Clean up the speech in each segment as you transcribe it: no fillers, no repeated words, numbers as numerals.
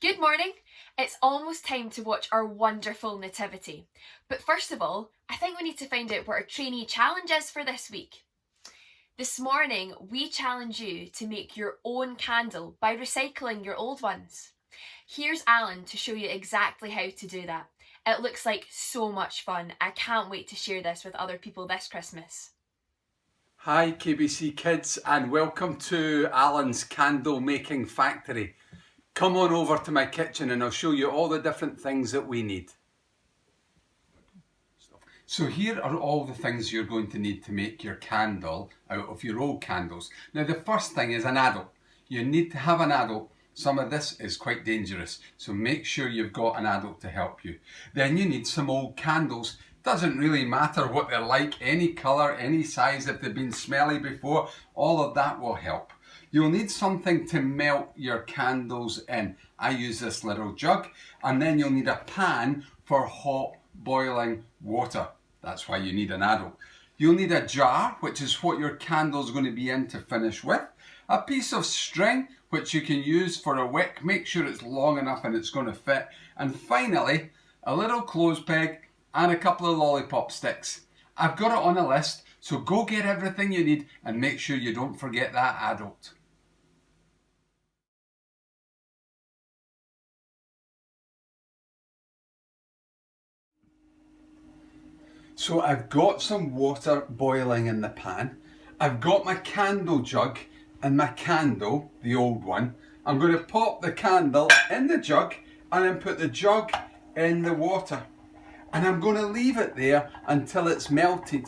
Good morning. It's almost time to watch our wonderful nativity. But first of all, I think we need to find out what our trainee challenge is for this week. This morning, we challenge you to make your own candle by recycling your old ones. Here's Alan to show you exactly how to do that. It looks like so much fun. I can't wait to share this with other people this Christmas. Hi KBC kids, and welcome to Alan's candle making factory. Come on over to my kitchen and I'll show you all the different things that we need. So here are all the things you're going to need to make your candle out of your old candles. Now the first thing is an adult. You need to have an adult. Some of this is quite dangerous, so make sure you've got an adult to help you. Then you need some old candles. Doesn't really matter what they're like, any colour, any size, if they've been smelly before, all of that will help. You'll need something to melt your candles in. I use this little jug, and then you'll need a pan for hot boiling water. That's why you need an adult. You'll need a jar, which is what your candle's going to be in to finish with. A piece of string, which you can use for a wick. Make sure it's long enough and it's going to fit. And finally, a little clothes peg and a couple of lollipop sticks. I've got it on a list, so go get everything you need and make sure you don't forget that adult. So I've got some water boiling in the pan. I've got my candle jug and my candle, the old one. I'm going to pop the candle in the jug and then put the jug in the water. And I'm going to leave it there until it's melted.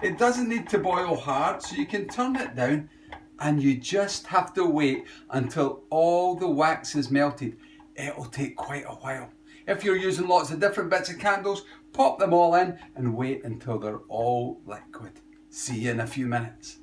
It doesn't need to boil hard, so you can turn it down and you just have to wait until all the wax is melted. It'll take quite a while. If you're using lots of different bits of candles, pop them all in and wait until they're all liquid. See you in a few minutes.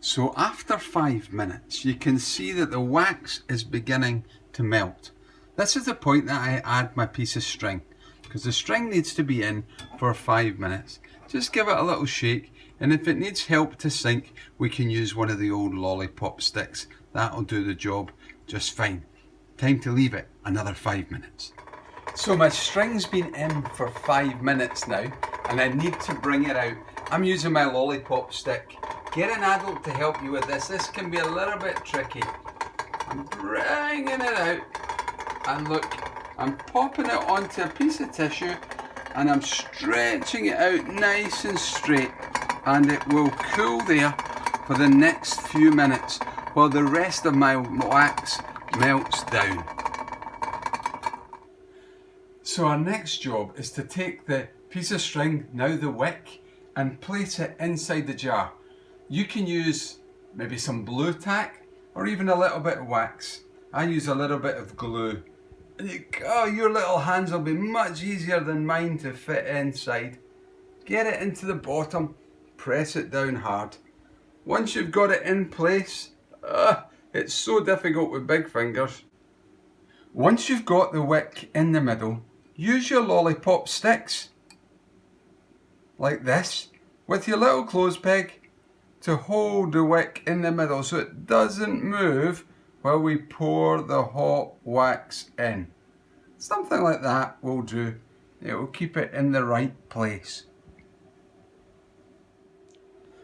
So after 5 minutes, you can see that the wax is beginning to melt. This is the point that I add my piece of string, because the string needs to be in for 5 minutes. Just give it a little shake, and if it needs help to sink, we can use one of the old lollipop sticks. That'll do the job just fine. Time to leave it another 5 minutes. So my string's been in for 5 minutes now, and I need to bring it out. I'm using my lollipop stick. Get an adult to help you with this. This can be a little bit tricky. I'm bringing it out, and look, I'm popping it onto a piece of tissue and I'm stretching it out nice and straight, and it will cool there for the next few minutes while the rest of my wax melts down. So our next job is to take the piece of string, now the wick, and place it inside the jar. You can use maybe some blue tack or even a little bit of wax. I use a little bit of glue. And your little hands will be much easier than mine to fit inside. Get it into the bottom, press it down hard. Once you've got it in place, it's so difficult with big fingers. Once you've got the wick in the middle, use your lollipop sticks, like this, with your little clothes peg to hold the wick in the middle so it doesn't move while we pour the hot wax in. Something like that will do. It will keep it in the right place.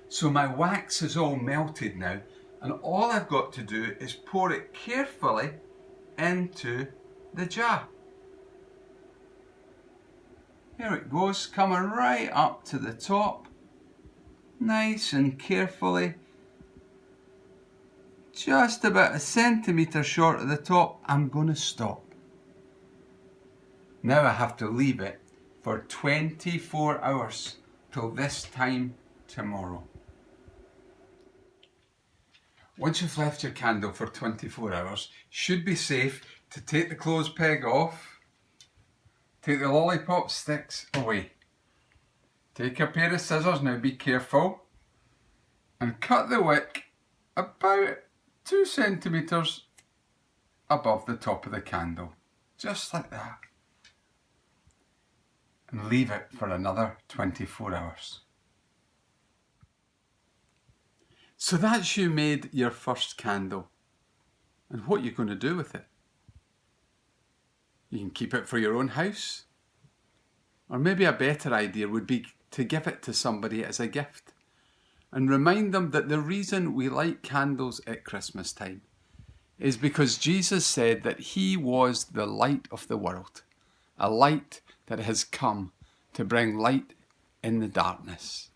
So my wax is all melted now, and all I've got to do is pour it carefully into the jar. Here it goes, coming right up to the top. Nice and carefully. Just about 1 centimetre short of the top, I'm going to stop. Now I have to leave it for 24 hours till this time tomorrow. Once you've left your candle for 24 hours, should be safe to take the clothes peg off, take the lollipop sticks away. Take a pair of scissors, now be careful, and cut the wick about 2 centimetres above the top of the candle, just like that. And leave it for another 24 hours. So that's you made your first candle. And what are you going to do with it? You can keep it for your own house. Or maybe a better idea would be to give it to somebody as a gift and remind them that the reason we light candles at Christmas time is because Jesus said that he was the light of the world, a light that has come to bring light in the darkness.